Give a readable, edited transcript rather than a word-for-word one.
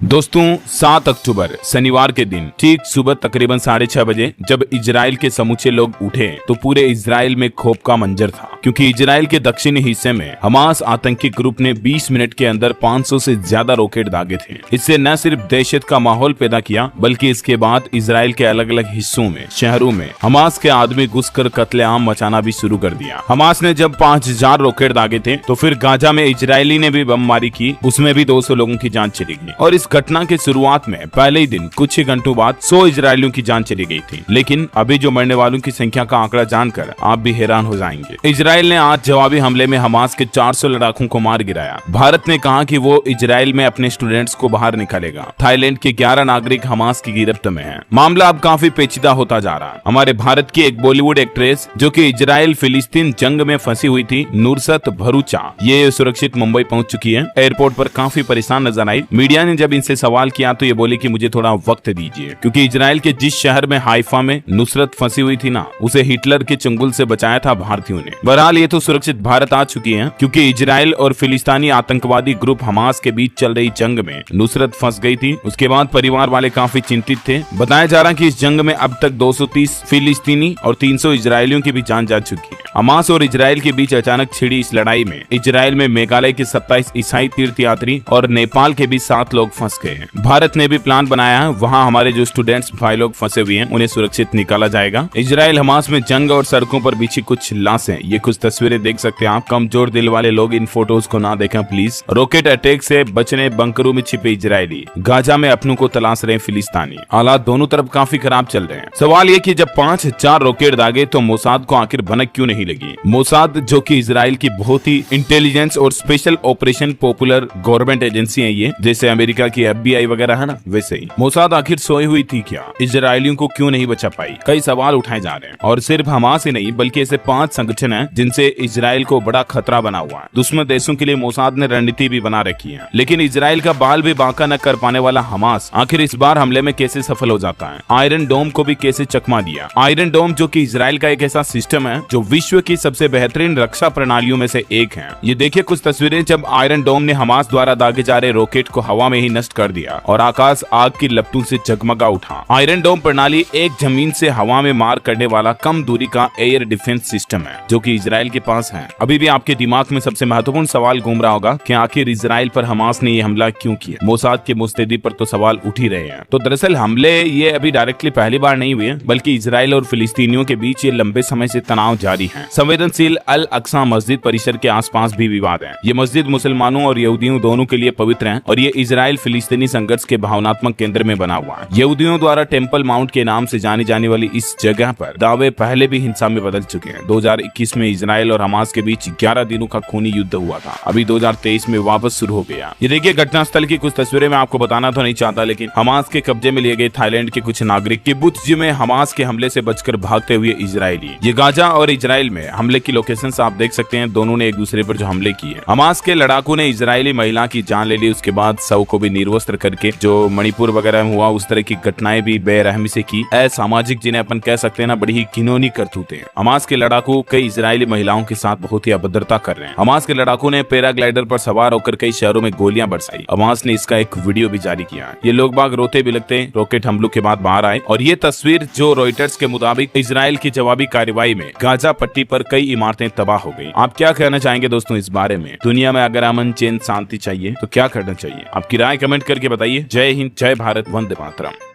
दोस्तों 7 अक्टूबर शनिवार के दिन ठीक सुबह तकरीबन 6:30 बजे जब इजराइल के समूचे लोग उठे तो पूरे इजराइल में खौफ का मंजर था, क्योंकि इजराइल के दक्षिणी हिस्से में हमास आतंकी ग्रुप ने 20 मिनट के अंदर 500 से ज्यादा रॉकेट दागे थे। इससे न सिर्फ दहशत का माहौल पैदा किया, बल्कि इसके बाद इजराइल के अलग अलग हिस्सों में शहरों में हमास के आदमी घुसकर कत्लेआम मचाना भी शुरू कर दिया। हमास ने जब 5000 रॉकेट दागे थे तो फिर गाजा में इजरायली ने भी बमबारी की, उसमें भी 200 लोगों की जान चली गई। और इस घटना के शुरुआत में पहले ही दिन कुछ ही घंटों बाद 100 इजरायलियों की जान चली गई थी। लेकिन अभी जो मरने वालों की संख्या का आंकड़ा जानकर आप भी हैरान हो जाएंगे। इजराइल ने आज जवाबी हमले में हमास के 400 लड़ाकों को मार गिराया। भारत ने कहा कि वो इजराइल में अपने स्टूडेंट्स को बाहर निकालेगा। थाईलैंड के 11 नागरिक हमास की गिरफ्त में हैं। मामला अब काफी पेचीदा होता जा रहा है। हमारे भारत की एक बॉलीवुड एक्ट्रेस जो कि इजराइल फिलिस्तीन जंग में फंसी हुई थी, नुसरत भरूचा, ये सुरक्षित मुंबई पहुंच चुकी है। एयरपोर्ट पर काफी परेशान नजर आई। मीडिया ने जब इनसे सवाल किया तो ये बोली कि मुझे थोड़ा वक्त दीजिए, क्योंकि इजराइल के जिस शहर में हाइफा में नुसरत फंसी हुई थी ना, उसे हिटलर के चंगुल से बचाया था भारतीयों ने। बहरहाल ये तो सुरक्षित भारत आ चुकी है, क्योंकि इजराइल और फिलिस्तीनी आतंकवादी ग्रुप हमास के बीच चल रही जंग में नुसरत फंस गई थी। उसके बाद परिवार वाले काफी चिंतित थे। बताया जा रहा कि इस जंग में अब तक 230 फिलिस्तीनी और 300 इजरायलियों की भी जान जा चुकी है। हमास और इजराइल के बीच अचानक छिड़ी इस लड़ाई में इजराइल में मेघालय के 27 ईसाई तीर्थयात्री और नेपाल के भी 7 लोग फंस गए हैं। भारत ने भी प्लान बनाया है, वहां हमारे जो स्टूडेंट्स भाई लोग फंसे हुए हैं उन्हें सुरक्षित निकाला जाएगा। इजराइल हमास में जंग और सड़कों पर बिछी कुछ लाशें, ये कुछ तस्वीरें देख सकते हैं आप। कमजोर दिल वाले लोग इन फोटोज को ना देखें प्लीज। रॉकेट अटैक से बचने बंकरों में छिपे इजरायली, गाजा में अपनों को तलाश रहे फिलिस्तीनी। हालात दोनों तरफ काफी खराब चल रहे हैं। सवाल ये कि जब 5000 रॉकेट दागे तो मोसाद को आखिर भनक क्यों नहीं लगी। मोसाद जो कि इजराइल की बहुत ही इंटेलिजेंस और special operation popular government agency है, ये जैसे अमेरिका की FBI वगैरह है ना, वैसे ही मोसाद आखिर सोई हुई थी क्या, इजरायलियों को क्यों नहीं बचा पाई। कई सवाल उठाए जा रहे हैं। और सिर्फ हमास ही नहीं बल्कि ऐसे 5 संगठन हैं जिनसे इजराइल को बड़ा खतरा बना हुआ है। दुश्मन देशों के लिए मोसाद ने रणनीति भी बना रखी है। लेकिन इजराइल का बाल भी बांका न कर पाने वाला हमास आखिर इस बार हमले में कैसे सफल हो जाता है। आयरन डोम को भी कैसे चकमा दिया। आयरन डोम जो कि इजराइल का एक ऐसा सिस्टम है जो विश्व की सबसे बेहतरीन रक्षा प्रणालियों में से एक है। ये देखिए कुछ तस्वीरें जब आयरन डोम ने हमास द्वारा दागे जा रहे रॉकेट को हवा में ही नष्ट कर दिया और आकाश आग की लपटों से जगमगा उठा। आयरन डोम प्रणाली एक जमीन से हवा में मार करने वाला कम दूरी का एयर डिफेंस सिस्टम है जो कि इजराइल के पास है। अभी भी आपके दिमाग में सबसे महत्वपूर्ण सवाल घूम रहा होगा कि आखिर इजराइल पर हमास ने ये हमला क्यों किया। मोसाद की मुस्तैदी पर तो सवाल उठ ही रहे हैं। तो दरअसल हमले ये अभी डायरेक्टली पहली बार नहीं हुए, बल्कि इजराइल और फिलिस्तीनियों के बीच ये लंबे समय से तनाव जारी है। संवेदनशील अल अक्सा मस्जिद परिसर के आसपास भी विवाद है। ये मस्जिद मुसलमानों और यहूदियों दोनों के लिए पवित्र है और ये इजराइल फिलिस्तीनी संघर्ष के भावनात्मक केंद्र में बना हुआ है। यहूदियों द्वारा टेम्पल माउंट के नाम से जानी जाने वाली इस जगह पर दावे पहले भी हिंसा में बदल चुके हैं। 2021 में इजराइल और हमास के बीच 11 दिनों का खूनी युद्ध हुआ था। अभी 2023 में वापस शुरू हो गया। ये देखिए घटनास्थल की कुछ तस्वीरें। मैं आपको बताना तो नहीं चाहता, लेकिन हमास के कब्जे में लिए गए थाईलैंड के कुछ नागरिक किबुत्ज में हमास के हमले से बचकर भागते हुए इजरायली। ये गाजा और इजराइल में हमले की लोकेशंस आप देख सकते हैं। दोनों ने एक दूसरे पर जो हमले किए। हमास के लड़ाकों ने इजरायली महिला की जान ले ली। उसके बाद शव को भी निर्वस्त्र करके, जो मणिपुर वगैरह में हुआ उस तरह की घटनाएं भी बेरहमी से की। असामाजिक, जिन्हें अपन कह सकते हैं ना, बड़ी ही घिनौनी करतूतें। हमास के लड़ाकू कई इजरायली महिलाओं के साथ बहुत ही अभद्रता कर रहे हैं। हमास के लड़ाकू ने पैराग्लाइडर पर सवार होकर कई शहरों में गोलियां बरसाई। हमास ने इसका एक वीडियो भी जारी किया। ये लोग बाग रोते भी लगते रॉकेट हमलों के बाद बाहर आए। और ये तस्वीर जो रॉयटर्स के मुताबिक इजराइल की जवाबी कार्रवाई में गाजा पट्टी पर कई इमारतें तबाह हो गई। आप क्या कहना चाहेंगे दोस्तों इस बारे में। दुनिया में अगर अमन चैन शांति चाहिए तो क्या करना चाहिए, आपकी राय कमेंट करके बताइए। जय हिंद, जय भारत, वंदे मातरम।